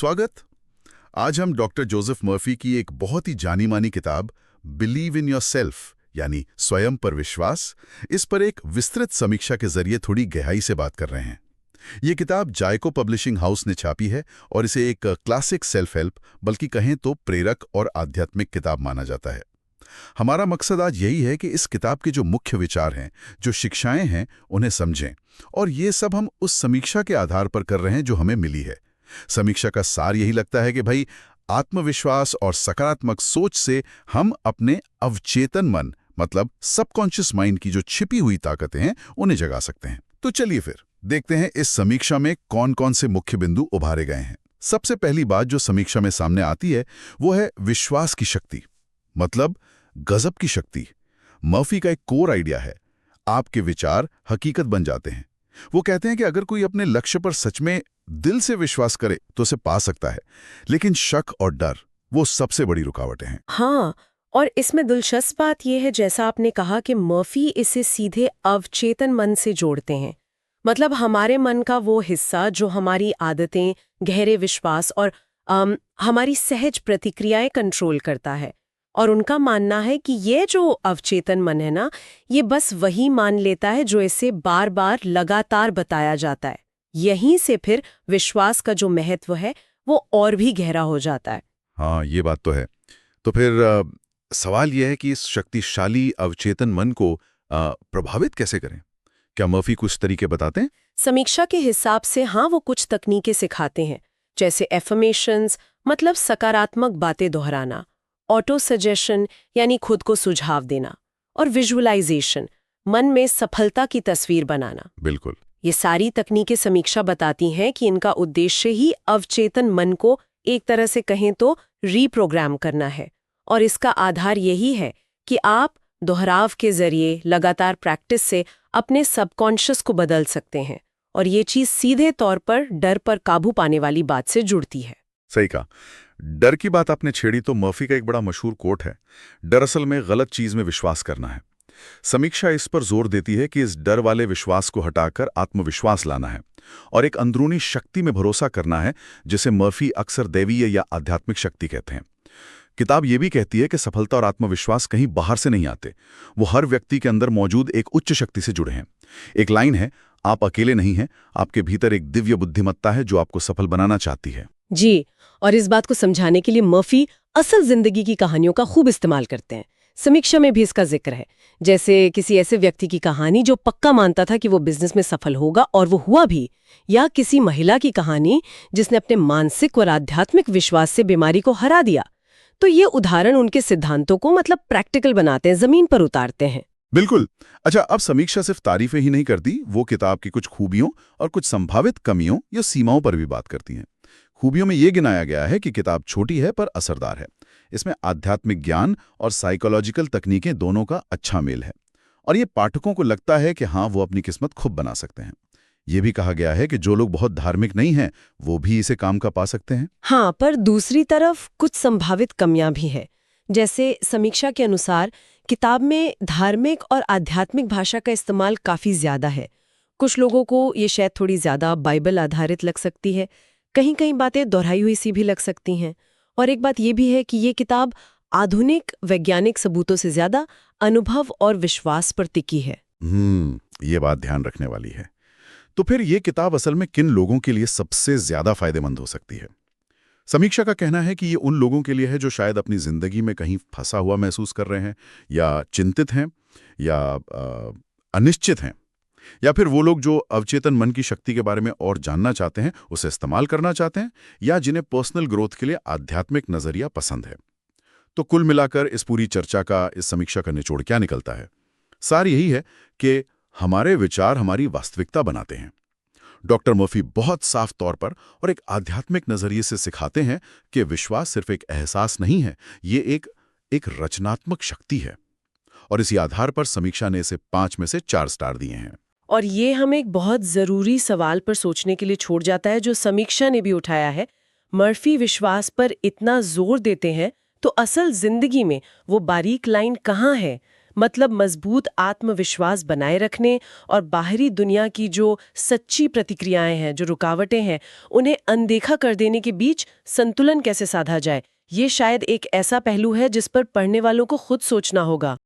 स्वागत। आज हम डॉक्टर जोसेफ मर्फी की एक बहुत ही जानी मानी किताब बिलीव इन योरसेल्फ यानी स्वयं पर विश्वास, इस पर एक विस्तृत समीक्षा के जरिए थोड़ी गहराई से बात कर रहे हैं। ये किताब जायको पब्लिशिंग हाउस ने छापी है और इसे एक क्लासिक सेल्फ हेल्प बल्कि कहें तो प्रेरक और आध्यात्मिक किताब माना जाता है। हमारा मकसद आज यही है कि इस किताब के जो मुख्य विचार हैं, जो शिक्षाएं हैं, उन्हें समझें। और ये सब हम उस समीक्षा के आधार पर कर रहे हैं जो हमें मिली है। समीक्षा का सार यही लगता है कि भाई, आत्मविश्वास और सकारात्मक सोच से हम अपने अवचेतन मन मतलब सबकॉन्शियस माइंड की जो छिपी हुई ताकतें हैं उन्हें जगा सकते हैं। तो चलिए फिर देखते हैं इस समीक्षा में कौन कौन से मुख्य बिंदु उभारे गए हैं। सबसे पहली बात जो समीक्षा में सामने आती है वो है विश्वास की शक्ति, मतलब गजब की शक्ति। मर्फी का एक कोर आइडिया है, आपके विचार हकीकत बन जाते हैं। वो कहते हैं कि अगर कोई अपने लक्ष्य पर सच में दिल से विश्वास करे तो उसे पा सकता है, लेकिन शक और डर वो सबसे बड़ी रुकावटें हैं। हाँ, और इसमें दिलचस्प बात यह है, जैसा आपने कहा कि मर्फी इसे सीधे अवचेतन मन से जोड़ते हैं। मतलब हमारे मन का वो हिस्सा जो हमारी आदतें, गहरे विश्वास और हमारी सहज प्रतिक्रियाएं कंट्रोल करता है। और उनका मानना है कि ये जो अवचेतन मन है ना, ये बस वही मान लेता है जो इसे बार बार लगातार बताया जाता है। यहीं से फिर विश्वास का जो महत्व है वो और भी गहरा हो जाता है। हाँ, ये बात तो है। तो फिर सवाल यह है कि इस शक्तिशाली अवचेतन मन को प्रभावित कैसे करें? क्या मर्फी कुछ तरीके बताते हैं? समीक्षा के हिसाब से हाँ, वो कुछ तकनीकें सिखाते हैं, जैसे एफर्मेशंस मतलब सकारात्मक बातें दोहराना, ऑटो सजेशन यानी खुद को सुझाव देना, और विजुअलाइजेशन मन में सफलता की तस्वीर बनाना। बिल्कुल। ये सारी तकनीकें समीक्षा बताती हैं कि इनका उद्देश्य ही अवचेतन मन को एक तरह से कहें तो रीप्रोग्राम करना है। और इसका आधार यही है कि आप दोहराव के जरिए लगातार प्रैक्टिस से अपने सबकॉन्शियस को बदल सकते हैं। और ये चीज सीधे तौर पर डर पर काबू पाने वाली बात से जुड़ती है। सही कहा। डर की बात आपने छेड़ी तो मर्फी का एक बड़ा मशहूर कोट है, डर असल में गलत चीज में विश्वास करना है। समीक्षा इस पर जोर देती है कि इस डर वाले विश्वास को हटाकर आत्मविश्वास लाना है और एक अंदरूनी शक्ति में भरोसा करना है, जिसे मर्फी अक्सर दैवीय या आध्यात्मिक शक्ति कहते हैं। किताब ये भी कहती है कि सफलता और आत्मविश्वास कहीं बाहर से नहीं आते, वो हर व्यक्ति के अंदर मौजूद एक उच्च शक्ति से जुड़े हैं। एक लाइन है, आप अकेले नहीं हैं, आपके भीतर एक दिव्य बुद्धिमत्ता है जो आपको सफल बनाना चाहती है। जी, और इस बात को समझाने के लिए मर्फी असल जिंदगी की कहानियों का खूब इस्तेमाल करते हैं। समीक्षा में भी इसका जिक्र है, जैसे किसी ऐसे व्यक्ति की कहानी जो पक्का मानता था कि वो बिजनेस में सफल होगा और वो हुआ भी, या किसी महिला की कहानी जिसने अपने मानसिक और आध्यात्मिक विश्वास से बीमारी को हरा दिया। तो ये उदाहरण उनके सिद्धांतों को मतलब प्रैक्टिकल बनाते हैं, जमीन पर उतारते हैं। बिल्कुल। अच्छा, अब समीक्षा सिर्फ तारीफें ही नहीं करती, वो किताब की कुछ खूबियों और कुछ संभावित कमियों या सीमाओं पर भी बात करती हैं। खूबियों में ये गिनाया गया है कि किताब छोटी है पर असरदार है। इसमें आध्यात्मिक ज्ञान और साइकोलॉजिकल तकनीकें दोनों का अच्छा मेल है और ये पाठकों को लगता है कि हाँ, वो अपनी किस्मत खुद बना सकते हैं। ये भी कहा गया है कि जो लोग बहुत धार्मिक नहीं हैं वो भी इसे काम का पा सकते हैं। हाँ, पर दूसरी तरफ कुछ संभावित कमियां भी है। जैसे समीक्षा के अनुसार किताब में धार्मिक और आध्यात्मिक भाषा का इस्तेमाल काफी ज्यादा है। कुछ लोगों को ये शायद थोड़ी ज्यादा बाइबल आधारित लग सकती है, कहीं कहीं बातें दोहराई हुई सी भी लग सकती हैं। और एक बात ये भी है कि ये किताब आधुनिक वैज्ञानिक सबूतों से ज्यादा अनुभव और विश्वास पर टिकी है। ये बात ध्यान रखने वाली है। तो फिर ये किताब असल में किन लोगों के लिए सबसे ज्यादा फायदेमंद हो सकती है? समीक्षा का कहना है कि ये उन लोगों के लिए है जो शायद अपनी जिंदगी में कहीं फंसा हुआ महसूस कर रहे हैं, या चिंतित हैं, या अनिश्चित हैं, या फिर वो लोग जो अवचेतन मन की शक्ति के बारे में और जानना चाहते हैं, उसे इस्तेमाल करना चाहते हैं, या जिन्हें पर्सनल ग्रोथ के लिए आध्यात्मिक नजरिया पसंद है। तो कुल मिलाकर इस पूरी चर्चा का, इस समीक्षा का निचोड़ क्या निकलता है? सार यही है कि हमारे विचार हमारी वास्तविकता बनाते हैं। डॉक्टर मर्फी बहुत साफ तौर पर और एक आध्यात्मिक नजरिए से सिखाते हैं कि विश्वास सिर्फ एक एहसास नहीं है, ये एक रचनात्मक शक्ति है। और इसी आधार पर समीक्षा ने इसे 5 में से 4 स्टार दिए हैं। और ये हमें एक बहुत जरूरी सवाल पर सोचने के लिए छोड़ जाता है, जो समीक्षा ने भी उठाया है। मर्फी विश्वास पर इतना जोर देते हैं तो असल जिंदगी में वो बारीक लाइन कहाँ है? मतलब मजबूत आत्मविश्वास बनाए रखने और बाहरी दुनिया की जो सच्ची प्रतिक्रियाएं हैं, जो रुकावटें हैं, उन्हें अनदेखा कर देने के बीच संतुलन कैसे साधा जाए, ये शायद एक ऐसा पहलू है जिस पर पढ़ने वालों को खुद सोचना होगा।